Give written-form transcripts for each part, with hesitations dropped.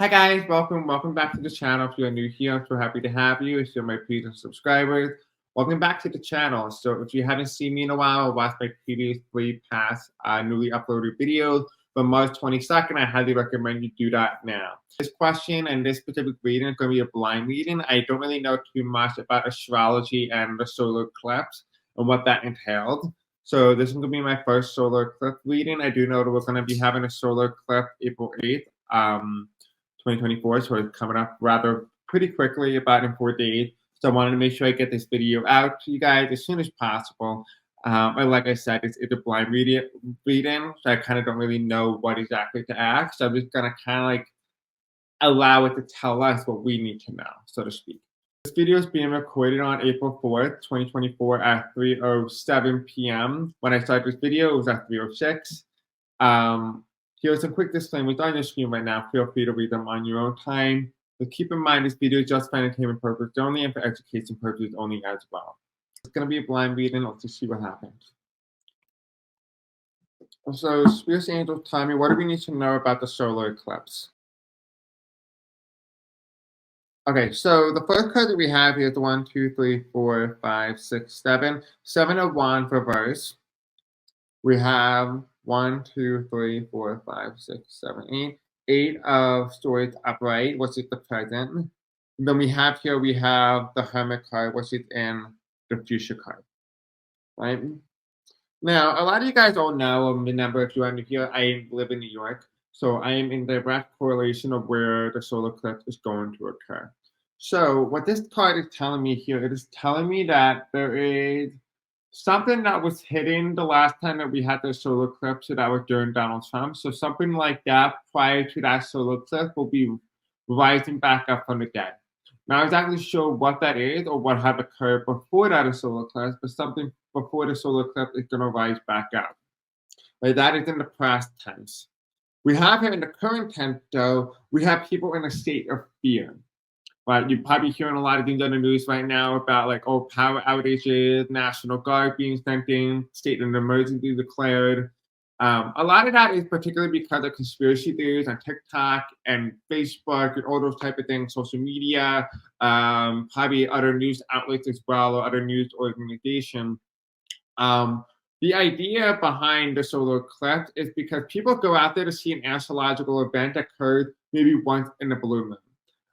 Hi guys, welcome back to the channel. If you're new here, I'm so happy to have you. If you're my previous subscribers, welcome back to the channel. So if you haven't seen me in a while, watch my previous 3 past newly uploaded videos from March 22nd. I highly recommend you do that now. This question and this specific reading is going to be a blind reading. I don't really know too much about astrology and the solar eclipse and what that entailed. So this is going to be my first solar eclipse reading. I do know that we're going to be having a solar eclipse April 8th. 2024, so it's coming up rather pretty quickly, about in 4 days. So I wanted to make sure I get this video out to you guys as soon as possible. And like I said, it's a blind reading, so I kind of don't really know what exactly to ask. So I'm just gonna kind of like allow it to tell us what we need to know, so to speak. This video is being recorded on April 4th, 2024 at 3:07 p.m. When I started this video, it was at 3:06. Here's some quick disclaimers on your screen right now. Feel free to read them on your own time. But keep in mind, this video is just for entertainment purposes only and for education purposes only as well. It's going to be a blind reading. Let's just see what happens. So, Spirit Angels, tell me, what do we need to know about the solar eclipse? Okay, so the first card that we have here is the 1, 2, 3, 4, 5, 6, 7. 7 of Wands reverse. We have 1, 2, 3, 4, 5, 6, 7, 8. 8 of Swords upright, which is the present. And then we have the Hermit card, which is in the future card. Right? Now, a lot of you guys all know or remember, if you're new here, I live in New York. So I am in direct correlation of where the solar eclipse is going to occur. So what this card is telling me here, it is telling me that there is something that was hidden the last time that we had the solar eclipse, so that was during Donald Trump. So something like that prior to that solar eclipse will be rising back up from the dead. Not exactly sure what that is or what had occurred before that solar eclipse, but something before the solar eclipse is going to rise back up. Right? That is in the past tense. We have here in the current tense, though, we have people in a state of fear. Right, you're probably hearing a lot of things on the news right now about like, oh, power outages, National Guard being sent in, state of emergency declared. A lot of that is particularly because of conspiracy theories on TikTok and Facebook and all those type of things, social media, probably other news outlets as well, or other news organizations. The idea behind the solar eclipse is because people go out there to see an astrological event that occurs maybe once in a blue moon.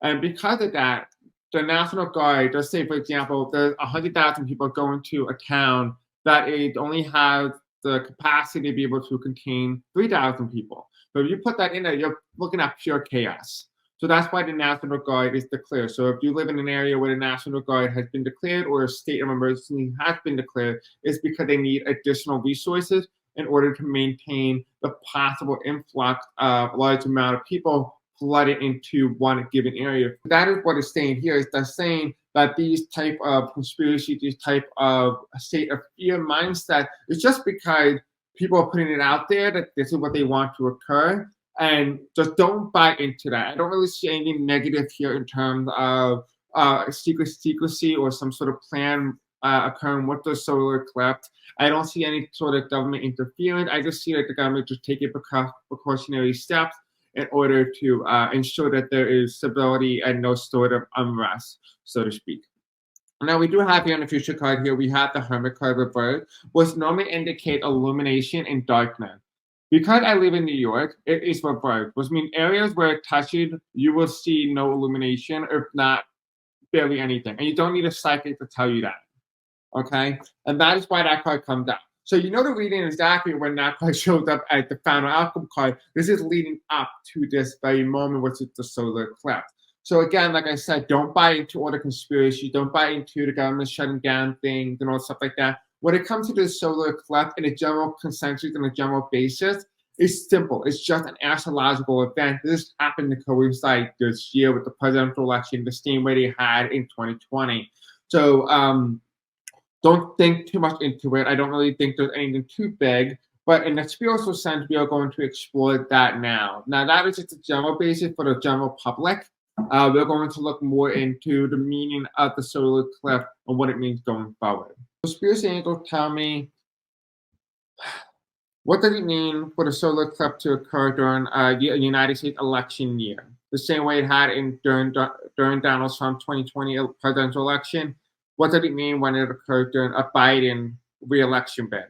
And because of that, the National Guard, let's say, for example, there's 100,000 people going to a town that it only has the capacity to be able to contain 3,000 people. So if you put that in there, you're looking at pure chaos. So that's why the National Guard is declared. So if you live in an area where the National Guard has been declared or a state of emergency has been declared, it's because they need additional resources in order to maintain the possible influx of a large amount of people flooded into one given area. That is what it's saying here. It's saying that these type of conspiracy, these type of state of fear mindset is just because people are putting it out there that this is what they want to occur. And just don't buy into that. I don't really see anything negative here in terms of secrecy or some sort of plan occurring with the solar eclipse. I don't see any sort of government interference. I just see like the government just taking precautionary steps in order to ensure that there is stability and no sort of unrest, so to speak. Now, we do have here on the future card here, we have the Hermit card reversed, which normally indicate illumination and darkness. Because I live in New York, it is reversed, which means areas where it touches, you will see no illumination, if not barely anything. And you don't need a psychic to tell you that, okay? And that is why that card comes out. So you know the reading exactly when that card shows up as the final outcome card. This is leading up to this very moment, which is the solar eclipse. So again, like I said, don't buy into all the conspiracy. Don't buy into the government shutting down things and all stuff like that. When it comes to the solar eclipse and a general consensus and a general basis, it's simple. It's just an astrological event. This happened to coincide this year with the presidential election, the same way they had in 2020. So don't think too much into it. I don't really think there's anything too big, but in a spiritual sense, we are going to explore that now. Now, that is just a general basis for the general public. We're going to look more into the meaning of the solar eclipse and what it means going forward. So Spirit Angels tell me, what does it mean for the solar eclipse to occur during a United States election year? the same way it had during Donald Trump's 2020 presidential election? What did it mean when it occurred during a Biden re-election bid?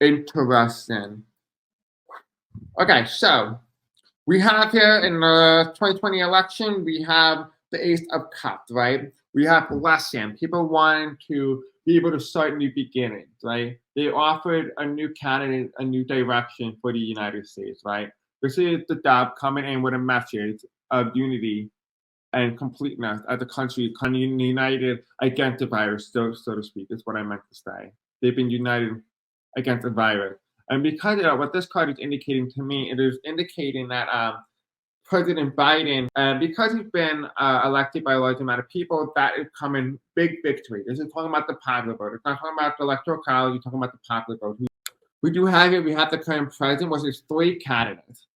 Interesting. Okay, so we have here in the 2020 election, we have the Ace of Cups, right? We have lesson. People wanting to be able to start new beginnings, right? They offered a new candidate, a new direction for the United States, right? This is the Dove coming in with a message of unity and completeness as a country united against the virus, so to speak, is what I meant to say. They've been united against the virus. And because of that, what this card is indicating to me, it is indicating that President Biden, because he's been elected by a large amount of people, that is coming big victory. This is talking about the popular vote. It's not talking about the electoral college. You're talking about the popular vote. We do have here, we have the current president, which is 3 candidates.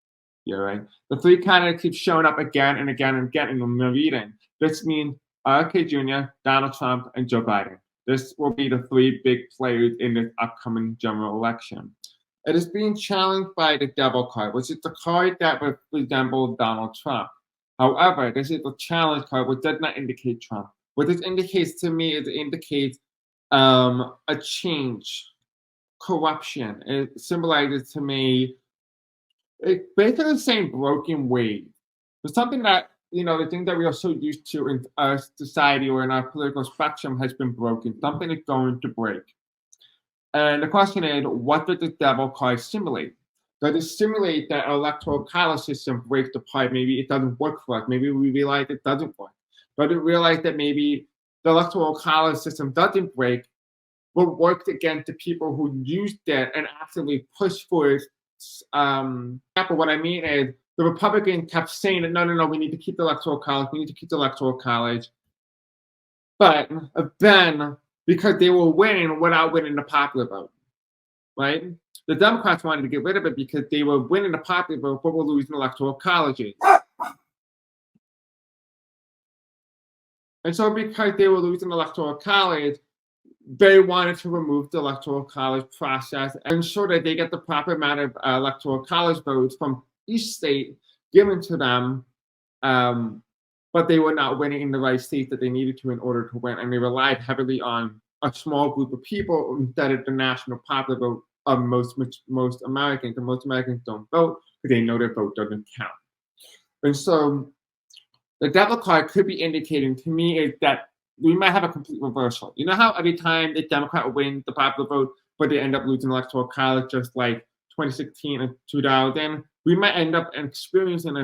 Here, right? The 3 candidates keep showing up again and again and again in the reading. This means RFK Jr., Donald Trump, and Joe Biden. This will be the 3 big players in this upcoming general election. It is being challenged by the Devil card, which is the card that resembles Donald Trump. However, this is the challenge card, which does not indicate Trump. What this indicates to me is it indicates a change, corruption. It symbolizes to me, it's basically the same broken wave. But something that, the thing that we are so used to in our society or in our political spectrum has been broken. Something is going to break. And the question is, what does the Devil card simulate? Does it simulate that our electoral college system breaks apart? Maybe it doesn't work for us. Maybe we realize it doesn't work. Does it realize that maybe the electoral college system doesn't break, but worked against the people who used it and actively pushed for it? What I mean is, the Republicans kept saying that no, we need to keep the electoral college. But then, because they were winning without winning the popular vote, right? The Democrats wanted to get rid of it because they were winning the popular vote, but were losing electoral colleges. And so because they were losing the electoral college, they wanted to remove the electoral college process and ensure that they get the proper amount of electoral college votes from each state given to them, but they were not winning in the right states that they needed to in order to win. And they relied heavily on a small group of people instead of the national popular vote of most Americans. And most Americans don't vote because they know their vote doesn't count. And so the Devil card could be indicating to me is that we might have a complete reversal. You know how every time the Democrat wins the popular vote, but they end up losing electoral college, just like 2016 and 2000? We might end up experiencing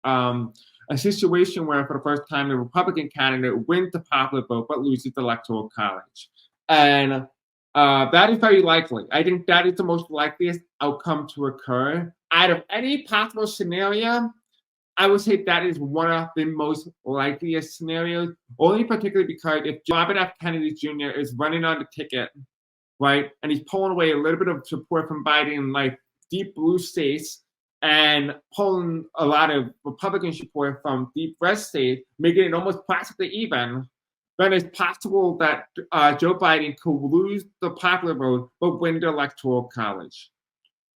a situation where, for the first time, the Republican candidate wins the popular vote but loses the electoral college. And that is very likely. I think that is the most likeliest outcome to occur. Out of any possible scenario, I would say that is one of the most likeliest scenarios, only particularly because if Robert F. Kennedy Jr. is running on the ticket, right, and he's pulling away a little bit of support from Biden in like deep blue states and pulling a lot of Republican support from deep red states, making it almost practically even, then it's possible that Joe Biden could lose the popular vote but win the electoral college,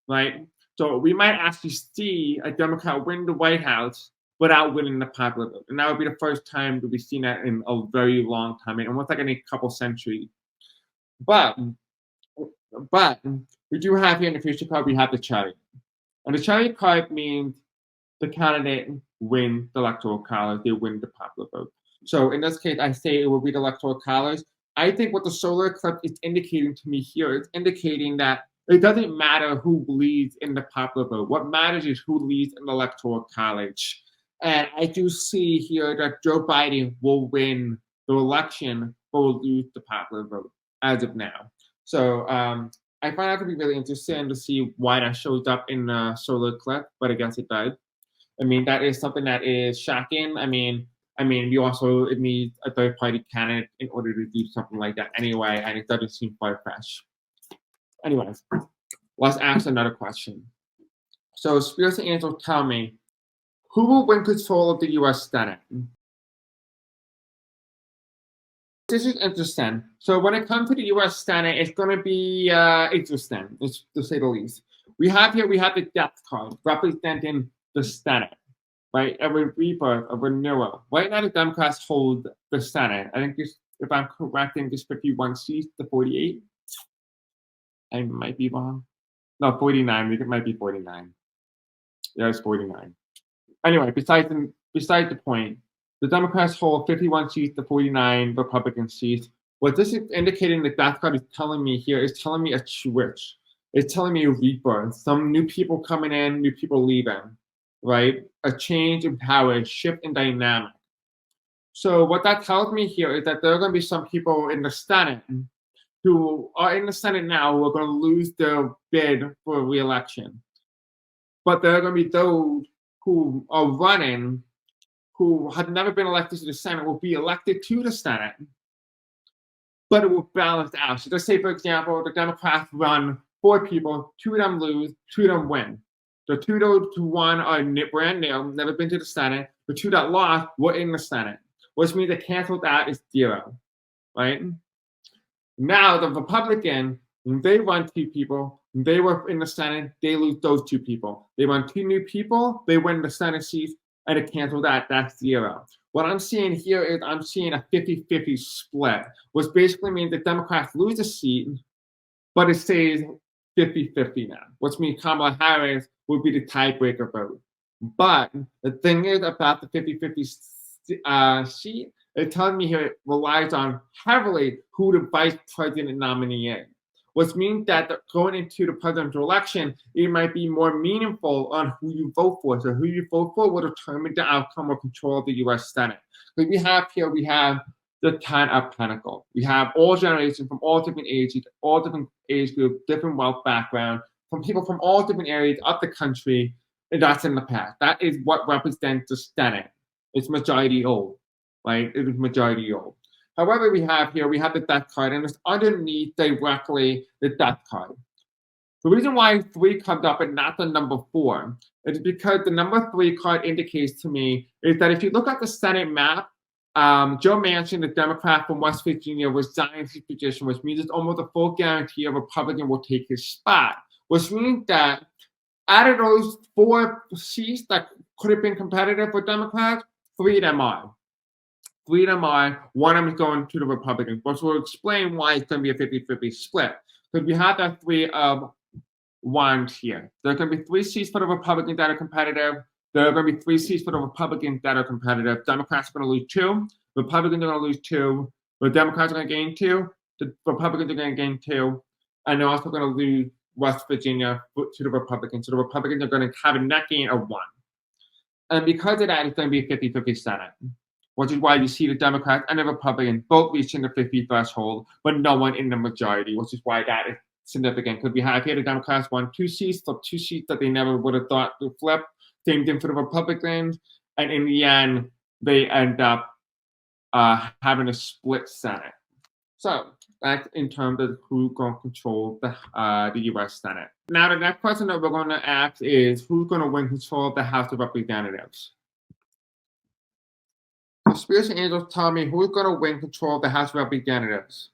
right? So we might actually see a Democrat win the White House without winning the popular vote. And that would be the first time that we've seen that in a very long time, and almost like in a couple centuries. But we do have here in the future card, we have the Chariot. And the Chariot card means the candidate win the electoral college, they win the popular vote. So in this case, I say it will be the electoral college. I think what the solar eclipse is indicating to me here is indicating that it doesn't matter who leads in the popular vote. What matters is who leads in the electoral college. And I do see here that Joe Biden will win the election, but will lose the popular vote as of now. So I find that to be really interesting to see why that shows up in the solar eclipse, but I guess it does. I mean, that is something that is shocking. I mean, we also need a third-party candidate in order to do something like that anyway, and it doesn't seem far-fetched. Anyways, let's ask another question. So spirits and angels tell me, who will win control of the U.S. Senate? This is interesting. So when it comes to the U.S. Senate, it's going to be interesting, to say the least. We have the depth card representing the Senate, right? A rebirth, a renewal. Right now, the Democrats hold the Senate. I think this, if I'm correct, in this 51 seats to 48. I might be wrong. No, 49. It might be 49. Yeah, it's 49. Anyway, besides the point, the Democrats hold 51 seats to 49 Republican seats. What this is indicating, the death card is telling me here, is telling me a switch. It's telling me a rebirth. Some new people coming in, new people leaving, right? A change in power, a shift in dynamic. So what that tells me here is that there are going to be some people in the Senate who are in the Senate now who are going to lose their bid for re-election. But there are going to be those who are running who had never been elected to the Senate will be elected to the Senate, but it will balance out. So let's say, for example, the Democrats run 4 people, 2 of them lose, 2 of them win. The 2 to 1 are brand new, never been to the Senate. The 2 that lost were in the Senate, which means the canceled out is 0, right? Now the Republican, they run 2 people, they were in the Senate, they lose those 2 people. They run 2 new people, they win the Senate seats, and to cancel that, that's 0. What I'm seeing here is I'm seeing a 50-50 split, which basically means the Democrats lose a seat, but it stays 50-50 now, which means Kamala Harris would be the tiebreaker vote. But the thing is about the 50-50 seat, it's telling me here it relies on heavily who the vice president nominee is, which means that going into the presidential election, it might be more meaningful on who you vote for. So who you vote for will determine the outcome or control of the U.S. Senate. Because we have the 10 of Pentacles. We have all generations from all different ages, all different age groups, different wealth background, from people from all different areas of the country, and that's in the past. That is what represents the Senate. It's majority old, right? It is majority old. However, we have the death card, and it's underneath directly the death card. The reason why 3 comes up and not the number 4 is because the number 3 card indicates to me is that if you look at the Senate map, Joe Manchin, the Democrat from West Virginia, resigned his position, which means it's almost a full guarantee a Republican will take his spot, which means that out of those 4 seats that could have been competitive for Democrats, 3 of them are. 3 of them are, 1 of them is going to the Republicans, which will explain why it's going to be a 50-50 split. Because we have that 3 of Wands here. There are going to be 3 seats for the Republicans that are competitive. There are going to be 3 seats for the Republicans that are competitive. Democrats are going to lose 2. Republicans are going to lose 2. The Democrats are going to gain 2. The Republicans are going to gain 2. And they're also going to lose West Virginia to the Republicans. So the Republicans are going to have a net gain of 1. And because of that, it's going to be a 50-50 Senate, which is why you see the Democrats and the Republicans both reaching the 50 threshold, but no one in the majority, which is why that is significant. Because we have here the Democrats won 2 seats, so 2 seats that they never would have thought would flip. Same thing for the Republicans. And in the end, they end up having a split Senate. So that's in terms of who's going to control the U.S. Senate. Now, the next question that we're going to ask is who's going to win control of the House of Representatives? The spirits and angels tell me who's going to win control of the House of Representatives.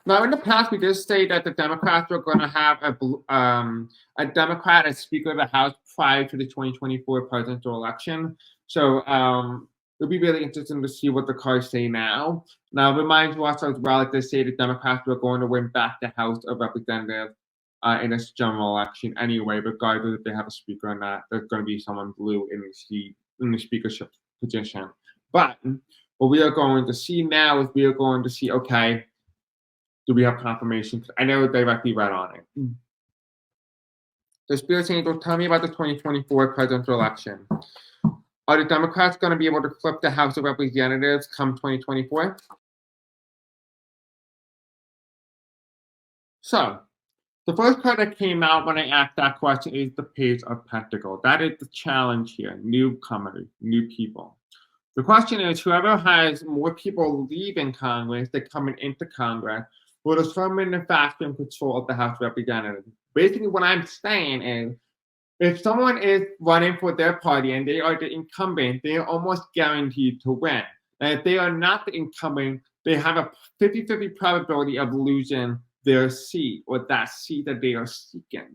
Now, in the past, we did say that the Democrats were going to have a Democrat as Speaker of the House prior to the 2024 presidential election. So it'll be really interesting to see what the cards say now. Now, remind you also as well that they say the Democrats were going to win back the House of Representatives in this general election anyway, regardless if they have a speaker or not. There's going to be someone blue in the speakership position. But what we are going to see now is we are going to see, okay, do we have confirmation? I never directly read on it. The spirits angels tell me about the 2024 presidential election. Are the Democrats going to be able to flip the House of Representatives come 2024? So, the first card that came out when I asked that question is the Page of Pentacles. That is the challenge here, newcomers, new people. The question is, whoever has more people leaving Congress than coming into Congress will determine the factor in control of the House of Representatives. Basically, what I'm saying is, if someone is running for their party and they are the incumbent, they are almost guaranteed to win. And if they are not the incumbent, they have a 50-50 probability of losing their seat or that seat that they are seeking.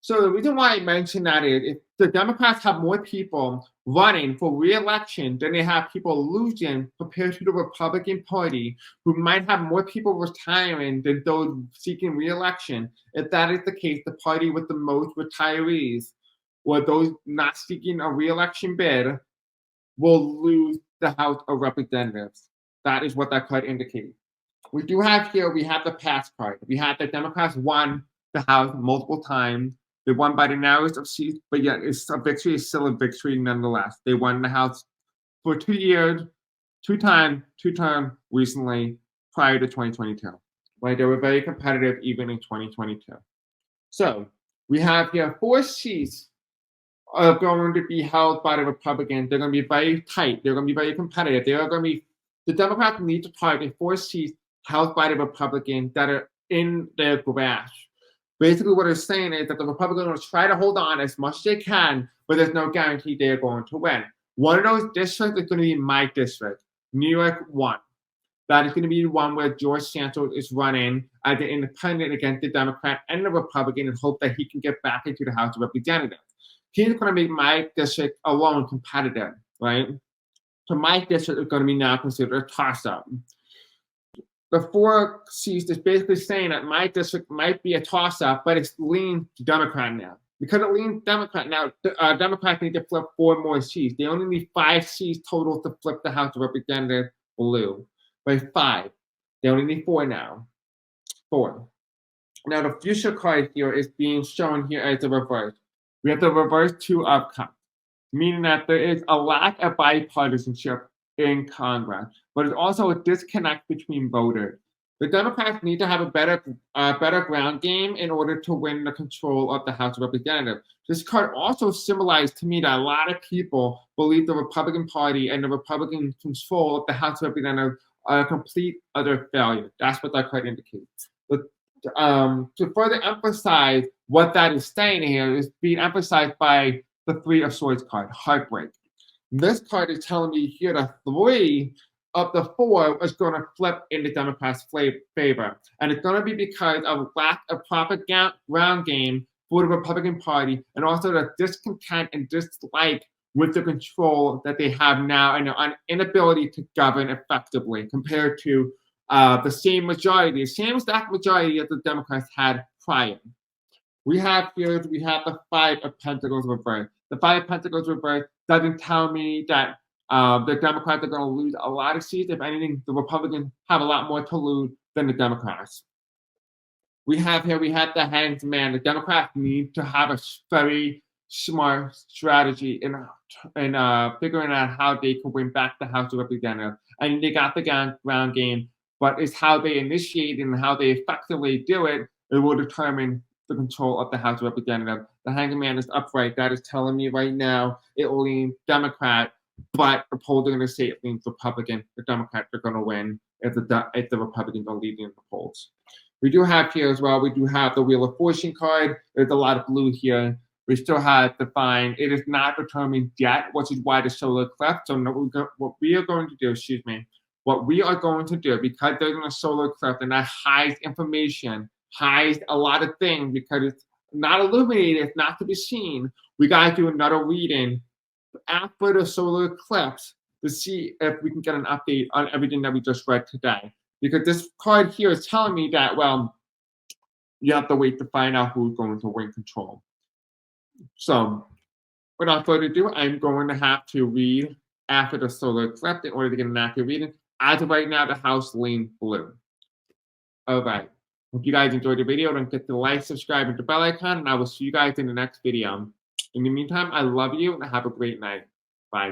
So the reason why I mention that is if the Democrats have more people running for re-election than they have people losing compared to the Republican Party, who might have more people retiring than those seeking re-election. If that is the case, the party with the most retirees or those not seeking a re-election bid will lose the House of Representatives. That is what that card indicates. We do have here, we have the past card. We have the Democrats won the House multiple times. They won by the narrowest of seats, but yet it's a victory is still a victory nonetheless. They won the House for 2 years, two terms recently prior to 2022. Right? They were very competitive even in 2022. So we have here 4 seats are going to be held by the Republicans. They're going to be very tight. They're going to be very competitive. They are going to be, the Democrats need to target 4 seats held by the Republicans that are in their grasp. Basically, what they're saying is that the Republicans will try to hold on as much as they can, but there's no guarantee they're going to win. One of those districts is going to be my district, New York 1. That is going to be the one where George Santos is running as an independent against the Democrat and the Republican in hope that he can get back into the House of Representatives. He's going to make my district alone competitive, right? So my district is going to be now considered a toss-up. The 4 seats is basically saying that my district might be a toss-up, but it's leaning Democrat now. Because it leans Democrat now, Democrats need to flip 4 more seats. They only need 5 seats total to flip the House of Representatives blue. By 5. They only need 4 now. 4. Now the future card here is being shown here as the reverse. We have the reverse 2 of cups, meaning that there is a lack of bipartisanship in Congress, but it's also a disconnect between voters. The Democrats need to have a better ground game in order to win the control of the House of Representatives. This card also symbolized to me that a lot of people believe the Republican Party and the Republican control of the House of Representatives are a complete utter failure. That's what that card indicates. But to further emphasize what that is saying here is being emphasized by the 3 of Swords card, heartbreak. This card is telling me here that 3 of the 4 is going to flip in the Democrats' favor. And it's going to be because of lack of proper ground game for the Republican Party and also the discontent and dislike with the control that they have now and their inability to govern effectively compared to the same majority, the same exact majority that the Democrats had prior. We have here, we have the 5 of Pentacles reversed. The 5 of Pentacles reversed doesn't tell me that the Democrats are going to lose a lot of seats. If anything, the Republicans have a lot more to lose than the Democrats. We have here, we have the Hanged Man. The Democrats need to have a very smart strategy in figuring out how they can win back the House of Representatives. And they got the ground game, but it's how they initiate and how they effectively do it, it will determine the control of the House of Representatives. The Hanged Man is upright. That is telling me right now it will lean Democrat, but the polls are going to say it leans Republican. The Democrats are going to win if the Republicans are leading the polls. We do have here as well, we do have the Wheel of Fortune card. There's a lot of blue here. We still have to find, it is not determined yet, which is why the Solar Eclipse. So what we are going to do, what we are going to do, because there's a Solar Eclipse and that hides information, hides a lot of things because it's not illuminated, it's not to be seen. We got to do another reading after the Solar Eclipse to see if we can get an update on everything that we just read today. Because this card here is telling me that, well, you have to wait to find out who's going to win control. So, without further ado, I'm going to have to read after the Solar Eclipse in order to get an accurate reading. As of right now, the house leans blue. All right. Hope you guys enjoyed the video. Don't forget to like, subscribe, and the bell icon, and I will see you guys in the next video. In the meantime, I love you and have a great night. Bye.